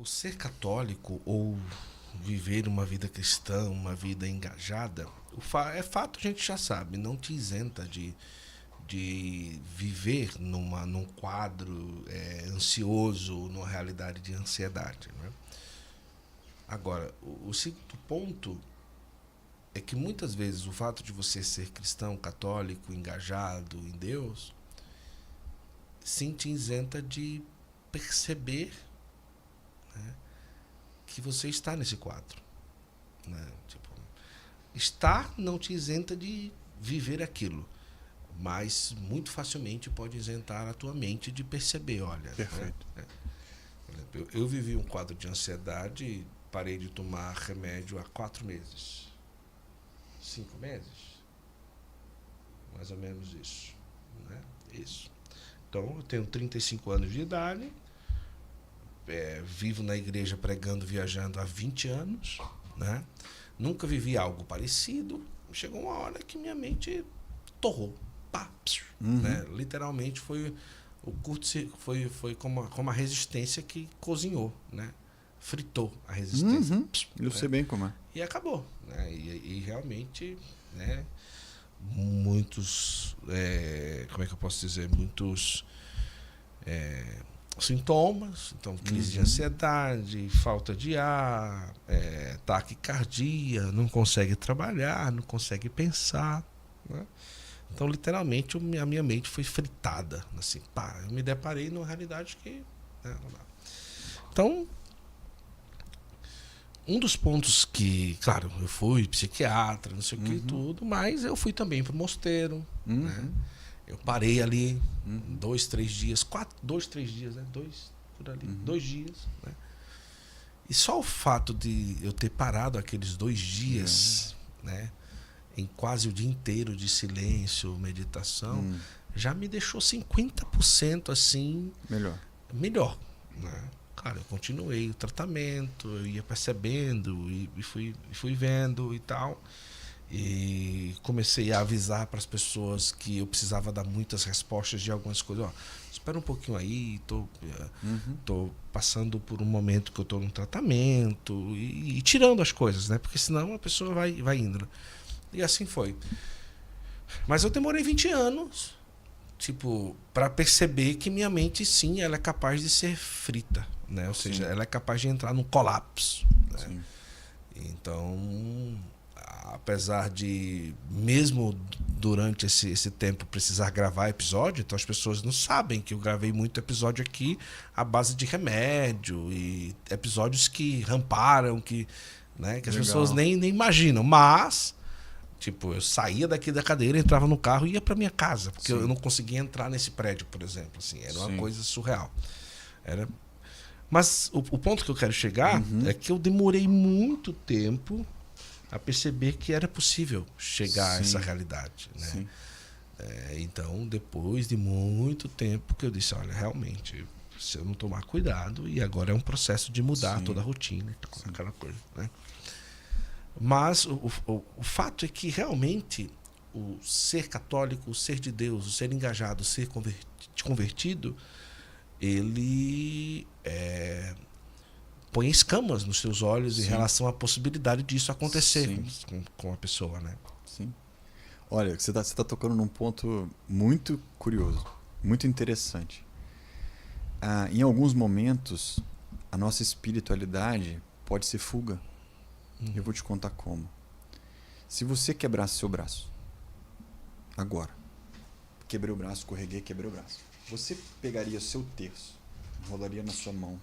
O ser católico ou viver uma vida cristã, uma vida engajada, é fato, a gente já sabe, não te isenta de viver num quadro ansioso, numa realidade de ansiedade. Né? Agora, o segundo ponto é que muitas vezes o fato de você ser cristão, católico, engajado em Deus, sim te isenta de perceber, né, que você está nesse quadro. Né? Tipo, estar não te isenta de viver aquilo, mas muito facilmente pode isentar a tua mente de perceber, olha. Perfeito. Né? Eu vivi um quadro de ansiedade e parei de tomar remédio há 4 meses. 5 meses? Mais ou menos isso. Né? Isso. Então, eu tenho 35 anos de idade, vivo na igreja pregando, viajando há 20 anos, né? Nunca vivi algo parecido. Chegou uma hora que minha mente torrou. Pá, né? Literalmente foi o curto, foi como a resistência que cozinhou, né? Fritou a resistência. Eu sei bem como é. E acabou. Né? E realmente, né? Muitos, como é que eu posso dizer? Muitos sintomas, então crise de ansiedade, falta de ar, taquicardia, não consegue trabalhar, não consegue pensar. Né? Então, literalmente, a minha mente foi fritada. Assim, pá, eu me deparei numa realidade que... Né, não dá. Então, um dos pontos que, claro, eu fui psiquiatra, não sei o que e tudo, mas eu fui também para o mosteiro. Né? Eu parei ali 2, 3 dias, 2, 3 dias, né? 2 dias. Né? E só o fato de eu ter parado aqueles 2 dias, né? Em quase o dia inteiro de silêncio, meditação, já me deixou 50% assim... Melhor. Né? Cara, eu continuei o tratamento, eu ia percebendo e fui vendo e tal. E comecei a avisar para as pessoas que eu precisava dar muitas respostas de algumas coisas. Ó, espera um pouquinho aí, tô passando por um momento que eu estou no tratamento e tirando as coisas, né? Porque senão a pessoa vai indo. E assim foi. Mas eu demorei 20 anos, tipo, para perceber que minha mente, sim, ela é capaz de ser frita, né? Ou seja, ela é capaz de entrar num colapso. Né? Então, apesar de, mesmo durante esse tempo, precisar gravar episódio, então as pessoas não sabem que eu gravei muito episódio aqui à base de remédio e episódios que ramparam, né, que as pessoas nem imaginam, mas tipo, eu saía daqui da cadeira, entrava no carro e ia para minha casa, porque eu não conseguia entrar nesse prédio, por exemplo, assim, era uma coisa surreal. Mas o ponto que eu quero chegar é que eu demorei muito tempo a perceber que era possível chegar a essa realidade, né? Então, depois de muito tempo que eu disse, olha, realmente, se eu não tomar cuidado, e agora é um processo de mudar toda a rotina, aquela coisa, né? Mas o fato é que realmente o ser católico, o ser de Deus, o ser engajado, o ser convertido, ele põe escamas nos seus olhos em relação à possibilidade disso acontecer com a pessoa, né? Sim. Olha, você tá tocando num ponto muito curioso, muito interessante. Em alguns momentos, a nossa espiritualidade pode ser fuga. Eu vou te contar como. Se você quebrasse seu braço, agora, quebrei o braço, escorreguei, quebrei o braço. Você pegaria seu terço, enrolaria na sua mão,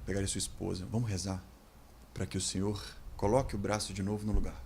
pegaria sua esposa, vamos rezar para que o Senhor coloque o braço de novo no lugar.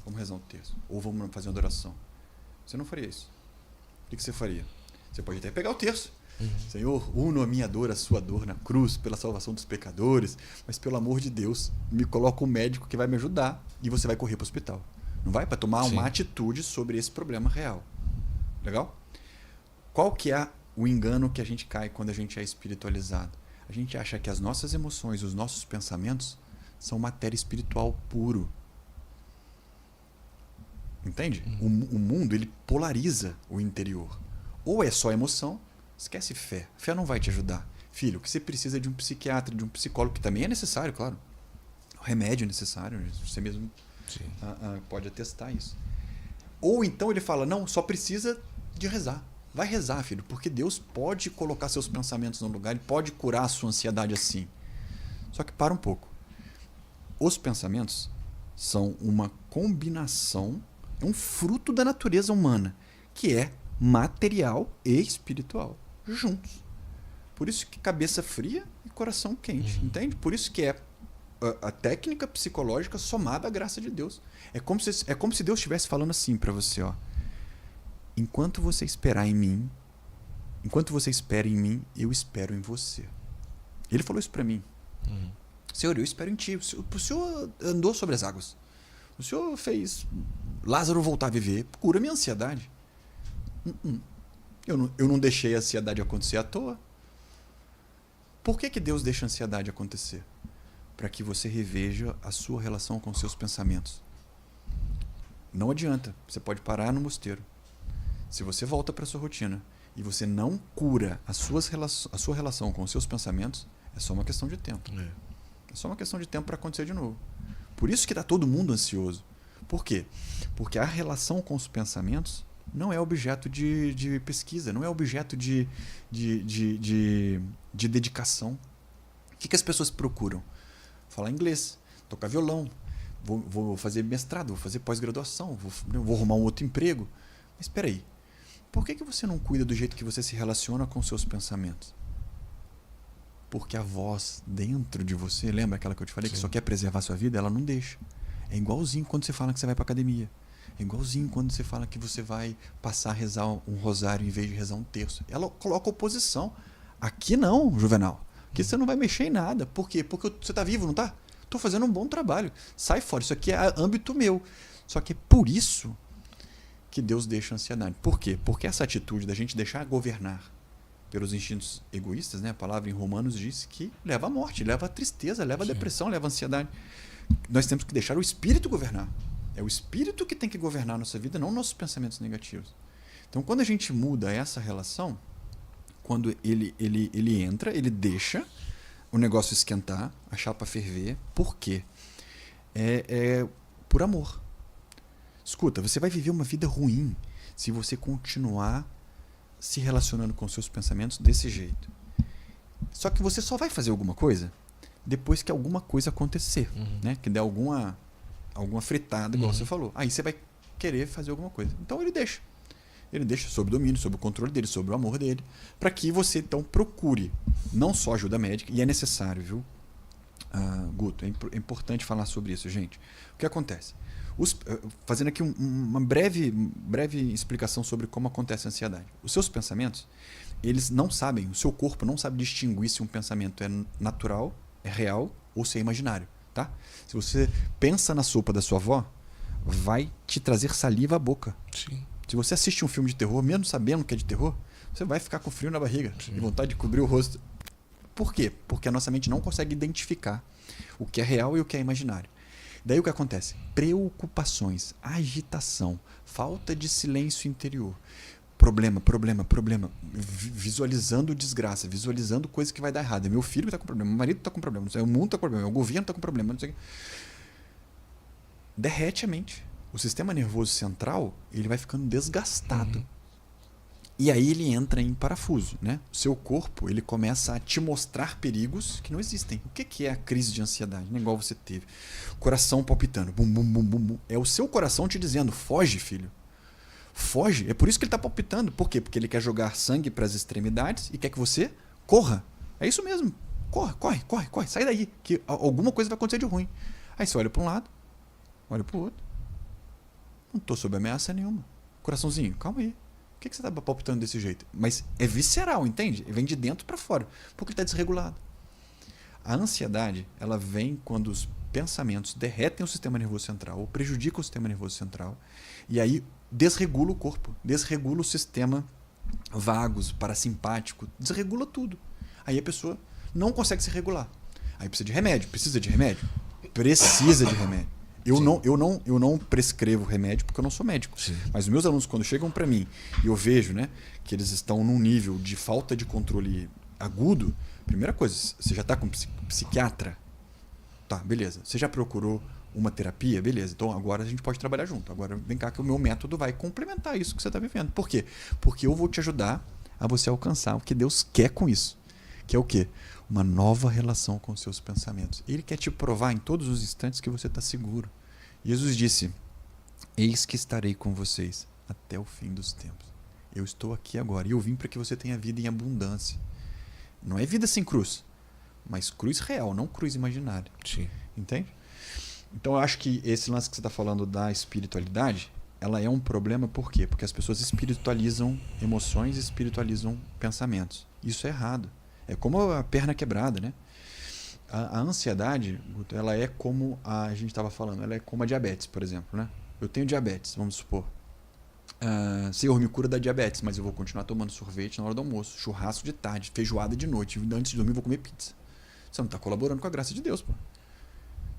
Vamos rezar um terço. Ou vamos fazer uma adoração. Você não faria isso. O que você faria? Você pode até pegar o terço. Senhor, uno a minha dor, a sua dor na cruz, pela salvação dos pecadores, mas pelo amor de Deus, me coloca um médico que vai me ajudar e você vai correr para o hospital. Não vai? Para tomar uma atitude sobre esse problema real. Legal? Qual que é o engano que a gente cai quando a gente é espiritualizado? A gente acha que as nossas emoções, os nossos pensamentos são matéria espiritual puro. Entende? O mundo, ele polariza o interior. Ou é só emoção, esquece fé. Fé não vai te ajudar. Filho, o que você precisa de um psiquiatra, de um psicólogo, que também é necessário, claro. O remédio é necessário, você mesmo pode atestar isso. Ou então ele fala, não, só precisa de rezar. Vai rezar, filho, porque Deus pode colocar seus pensamentos no lugar, Ele pode curar a sua ansiedade assim. Só que para um pouco. Os pensamentos são uma combinação, é um fruto da natureza humana, que é material e espiritual, juntos. Por isso que cabeça fria e coração quente, entende? Por isso que é a técnica psicológica somada à graça de Deus. É como se Deus estivesse falando assim para você, ó. Enquanto você esperar em mim, enquanto você espera em mim, eu espero em você. Ele falou isso para mim. Senhor, eu espero em ti. O Senhor andou sobre as águas. O Senhor fez Lázaro voltar a viver. Cura minha ansiedade. Eu não deixei a ansiedade acontecer à toa. Por que Deus deixa a ansiedade acontecer? Para que você reveja a sua relação com os seus pensamentos. Não adianta. Você pode parar no mosteiro. Se você volta para a sua rotina e você não cura a sua relação com os seus pensamentos, é só uma questão de tempo. É só uma questão de tempo para acontecer de novo. Por isso que está todo mundo ansioso. Por quê? Porque a relação com os pensamentos não é objeto de pesquisa, não é objeto de dedicação. O que as pessoas procuram? Falar inglês, tocar violão, vou fazer mestrado, vou fazer pós-graduação, vou arrumar um outro emprego. Mas espera aí. Por que você não cuida do jeito que você se relaciona com seus pensamentos? Porque a voz dentro de você, lembra aquela que eu te falei, que só quer preservar a sua vida? Ela não deixa. É igualzinho quando você fala que você vai para academia. É igualzinho quando você fala que você vai passar a rezar um rosário em vez de rezar um terço. Ela coloca oposição. Aqui não, Juvenal. Aqui você não vai mexer em nada. Por quê? Porque você está vivo, não está? Estou fazendo um bom trabalho. Sai fora. Isso aqui é âmbito meu. Só que é por isso que Deus deixa a ansiedade. Por quê? Porque essa atitude da gente deixar governar pelos instintos egoístas, né? A palavra em Romanos diz que leva à morte, leva à tristeza, leva à depressão, leva à ansiedade. Nós temos que deixar o Espírito governar. É o Espírito que tem que governar a nossa vida, não nossos pensamentos negativos. Então, quando a gente muda essa relação, quando ele entra, ele deixa o negócio esquentar, a chapa ferver. Por quê? É por amor. Escuta, você vai viver uma vida ruim se você continuar se relacionando com seus pensamentos desse jeito. Só que você só vai fazer alguma coisa depois que alguma coisa acontecer, né? Que der alguma fritada, igual você falou. Aí você vai querer fazer alguma coisa. Então ele deixa. Ele deixa sob o domínio, sob o controle dele, sob o amor dele, para que você então procure não só ajuda médica, e é necessário, viu? Guto, é importante falar sobre isso, gente. O que acontece? Fazendo aqui uma breve explicação sobre como acontece a ansiedade. Os seus pensamentos, eles não sabem, o seu corpo não sabe distinguir se um pensamento é natural, é real ou se é imaginário. Tá? Se você pensa na sopa da sua avó, vai te trazer saliva à boca. Sim. Se você assiste um filme de terror, mesmo sabendo que é de terror, você vai ficar com frio na barriga e vontade de cobrir o rosto. Por quê? Porque a nossa mente não consegue identificar o que é real e o que é imaginário. Daí o que acontece? Preocupações, agitação, falta de silêncio interior. Problema. Visualizando desgraça, visualizando coisa que vai dar errado. É meu filho que está com problema, meu marido está com problema, não sei, o mundo está com problema, o governo está com problema, não sei o que. Derrete a mente. O sistema nervoso central, ele vai ficando desgastado. E aí ele entra em parafuso, né? O seu corpo, ele começa a te mostrar perigos que não existem. O que é a crise de ansiedade? Não é igual você teve. Coração palpitando. Bum, bum, bum, bum, bum. É o seu coração te dizendo, foge, filho. Foge. É por isso que ele está palpitando. Por quê? Porque ele quer jogar sangue para as extremidades e quer que você corra. É isso mesmo. Corre. Sai daí, que alguma coisa vai acontecer de ruim. Aí você olha para um lado, olha para o outro. Não estou sob ameaça nenhuma. Coraçãozinho, calma aí. Por que você está palpitando desse jeito? Mas é visceral, entende? Vem de dentro para fora. Porque está desregulado. A ansiedade, ela vem quando os pensamentos derretem o sistema nervoso central ou prejudicam o sistema nervoso central e aí desregula o corpo, desregula o sistema vagos, parasimpático, desregula tudo. Aí a pessoa não consegue se regular. Aí precisa de remédio. Precisa de remédio. Eu não prescrevo remédio porque eu não sou médico. Sim. Mas os meus alunos, quando chegam para mim e eu vejo, né, que eles estão num nível de falta de controle agudo, Primeira coisa, você já está com psiquiatra? Tá, beleza. Você já procurou uma terapia? Beleza. Então agora a gente pode trabalhar junto. Agora vem cá que o meu método vai complementar isso que você está vivendo. Por quê? Porque eu vou te ajudar a você alcançar o que Deus quer com isso. Que é o quê? Uma nova relação com os seus pensamentos. Ele quer te provar em todos os instantes que você está seguro. Jesus disse: eis que estarei com vocês até o fim dos tempos. Eu estou aqui agora e eu vim para que você tenha vida em abundância. Não é vida sem cruz, mas cruz real, não cruz imaginária. Sim. Entende? Então eu acho que esse lance que você está falando da espiritualidade, ela é um problema por quê? Porque as pessoas espiritualizam emoções, espiritualizam pensamentos. Isso é errado. É como a perna quebrada, né? A ansiedade, ela é como a gente estava falando, ela é como a diabetes, por exemplo, né? Eu tenho diabetes, vamos supor. Senhor, me cura da diabetes, mas eu vou continuar tomando sorvete na hora do almoço, churrasco de tarde, feijoada de noite, antes de dormir eu vou comer pizza. Você não está colaborando com a graça de Deus, pô.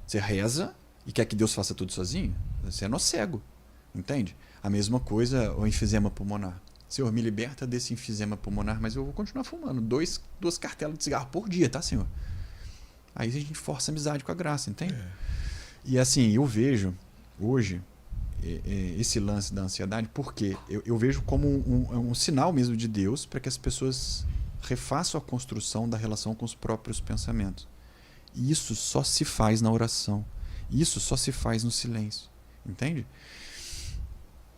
Você reza e quer que Deus faça tudo sozinho? Você é nó cego, entende? A mesma coisa o enfisema pulmonar. Senhor, me liberta desse enfisema pulmonar, mas eu vou continuar fumando duas cartelas de cigarro por dia, tá, Senhor? Aí a gente força amizade com a graça, entende? E assim, eu vejo hoje esse lance da ansiedade, porque eu vejo como um sinal mesmo de Deus para que as pessoas refaçam a construção da relação com os próprios pensamentos. E isso só se faz na oração. Isso só se faz no silêncio. Entende?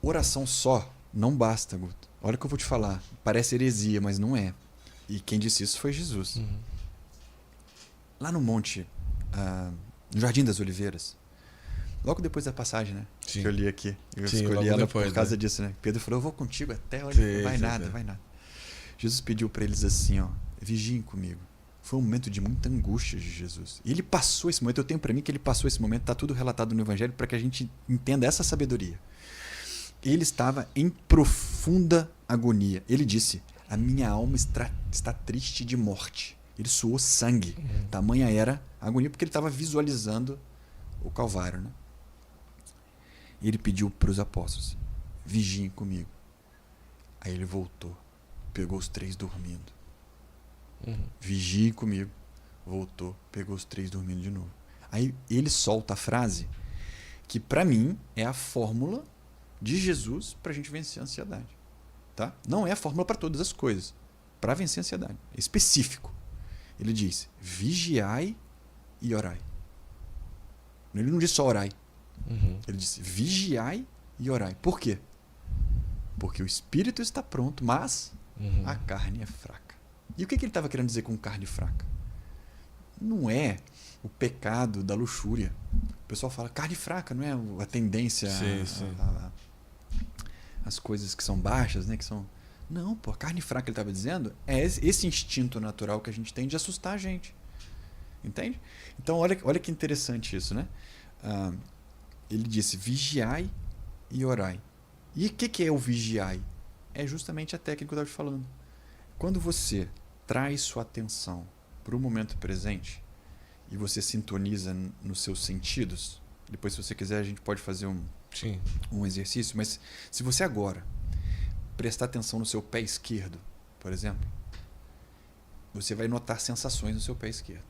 Oração só não basta, Guto. Olha o que eu vou te falar. Parece heresia, mas não é. E quem disse isso foi Jesus. Uhum. Lá no monte, no Jardim das Oliveiras, logo depois da passagem, né? Sim. Que eu li aqui. Eu Sim, escolhi ela depois, por causa né? disso, né? Pedro falou, eu vou contigo até onde Sim, vai sim, nada, sim. vai nada. Jesus pediu para eles assim, ó, vigiem comigo. Foi um momento de muita angústia de Jesus. E ele passou esse momento, eu tenho para mim que ele passou esse momento, está tudo relatado no Evangelho para que a gente entenda essa sabedoria. Ele estava em profunda agonia. Ele disse, a minha alma está triste de morte. Ele suou sangue. Tamanha era a agonia, porque ele estava visualizando o Calvário, né? E ele pediu para os apóstolos, vigiem comigo. Aí ele voltou, pegou os 3 dormindo. Vigiem comigo. Voltou, pegou os 3 dormindo de novo. Aí ele solta a frase que para mim é a fórmula de Jesus para a gente vencer a ansiedade. Tá? Não é a fórmula para todas as coisas. Para vencer a ansiedade. É específico. Ele diz, vigiai e orai. Ele não diz só orai. Ele disse, vigiai e orai. Por quê? Porque o espírito está pronto, mas a carne é fraca. E o que ele estava querendo dizer com carne fraca? Não é o pecado da luxúria. O pessoal fala carne fraca, não é a tendência as coisas que são baixas, né? Que são... Não, pô, a carne fraca que ele estava dizendo é esse instinto natural que a gente tem de assustar a gente. Entende? Então, olha que interessante isso, né? Ele disse, vigiai e orai. E o que é o vigiai? É justamente a técnica que eu estava te falando. Quando você traz sua atenção para o momento presente e você sintoniza nos seus sentidos, depois, se você quiser, a gente pode fazer um exercício, mas se você agora prestar atenção no seu pé esquerdo, por exemplo, você vai notar sensações no seu pé esquerdo.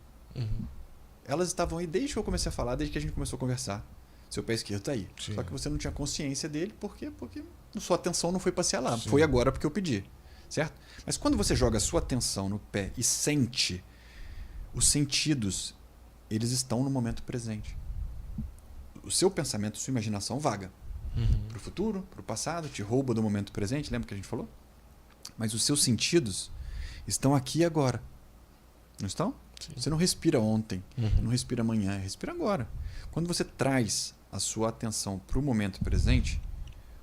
Elas estavam aí desde que eu comecei a falar, desde que a gente começou a conversar. Seu pé esquerdo está aí. Sim. Só que você não tinha consciência dele, por quê? Porque sua atenção não foi passear lá. Sim. Foi agora porque eu pedi. Certo? Mas quando você joga a sua atenção no pé e sente, os sentidos, eles estão no momento presente. O seu pensamento, sua imaginação vaga. Para o futuro, para o passado, te rouba do momento presente, lembra que a gente falou? Mas os seus sentidos estão aqui e agora. Não estão? Sim. Você não respira ontem, não respira amanhã, respira agora. Quando você traz a sua atenção para o momento presente,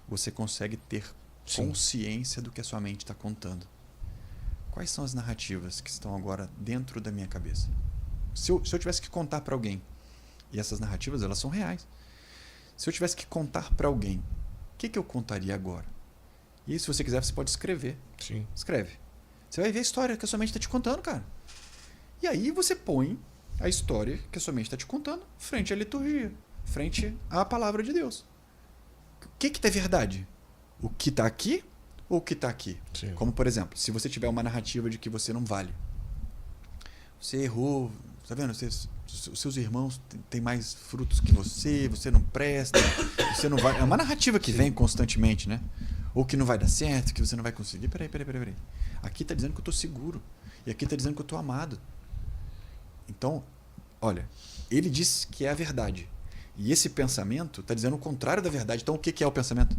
você consegue ter consciência do que a sua mente está contando. Quais são as narrativas que estão agora dentro da minha cabeça? Se eu tivesse que contar para alguém, e essas narrativas elas são reais, se eu tivesse que contar para alguém, o que eu contaria agora? E aí, se você quiser, você pode escrever. Sim. Escreve. Você vai ver a história que a sua mente está te contando, cara. E aí você põe a história que a sua mente está te contando frente à liturgia, frente à palavra de Deus. O que é verdade? O que está aqui ou o que está aqui? Sim. Como, por exemplo, se você tiver uma narrativa de que você não vale. você errou, tá vendo? Os seus irmãos têm mais frutos que você não presta, você não vai. É uma narrativa que vem constantemente, né? Ou que não vai dar certo, que você não vai conseguir. Peraí. Aqui tá dizendo que eu tô seguro. E aqui tá dizendo que eu tô amado. Então, olha, ele diz que é a verdade. E esse pensamento tá dizendo o contrário da verdade. Então, o que é o pensamento?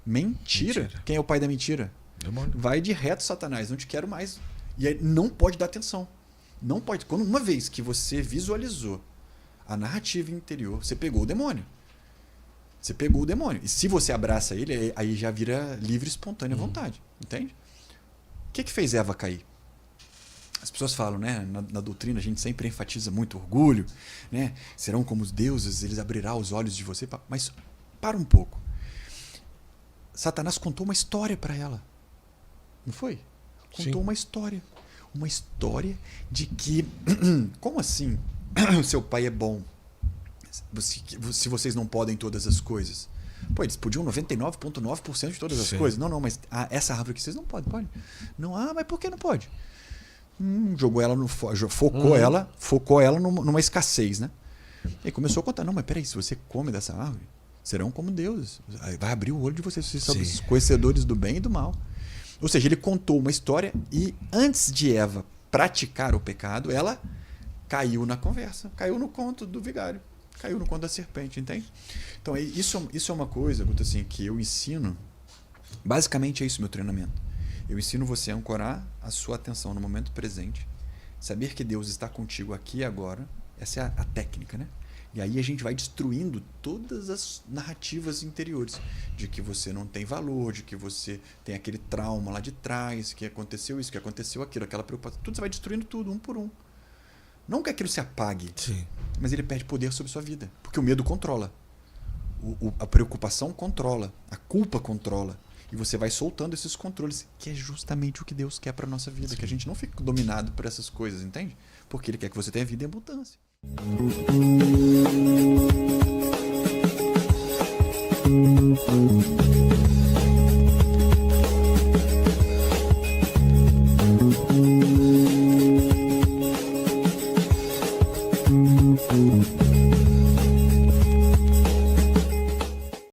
Mentira. Quem é o pai da mentira? Demônio. Vai de reto, Satanás. Não te quero mais. E aí não pode dar atenção. Não pode. Quando uma vez que você visualizou a narrativa interior, você pegou o demônio. Você pegou o demônio. E se você abraça ele, aí já vira livre, espontânea vontade. Entende? O que fez Eva cair? As pessoas falam, né? Na doutrina a gente sempre enfatiza muito orgulho, né? Serão como os deuses, eles abrirão os olhos de você. Mas para um pouco. Satanás contou uma história para ela. Não foi? Contou Sim. uma história. Uma história de que... Como assim? O seu pai é bom. Se vocês não podem todas as coisas. Pô, eles podiam 99,9% de todas as coisas. Não, mas essa árvore que vocês não podem. Pode? Não, mas por que não pode? Jogou ela focou ela numa escassez, né? E começou a contar. Não, mas peraí, se você come dessa árvore, serão como deuses. Vai abrir o olho de vocês. Vocês são os conhecedores do bem e do mal. Ou seja, ele contou uma história e antes de Eva praticar o pecado, ela caiu na conversa. Caiu no conto do vigário. Caiu no conto da serpente, entende? Então, isso é uma coisa, Guto, assim, que eu ensino. Basicamente é isso meu treinamento. Eu ensino você a ancorar a sua atenção no momento presente. Saber que Deus está contigo aqui e agora. Essa é a técnica, né? E aí a gente vai destruindo todas as narrativas interiores de que você não tem valor, de que você tem aquele trauma lá de trás, que aconteceu isso, que aconteceu aquilo, aquela preocupação. Tudo você vai destruindo tudo, um por um. Não que aquilo se apague, mas ele perde poder sobre a sua vida. Porque o medo controla. A preocupação controla. A culpa controla. E você vai soltando esses controles, que é justamente o que Deus quer para a nossa vida. Que a gente não fique dominado por essas coisas, entende? Porque Ele quer que você tenha vida em abundância.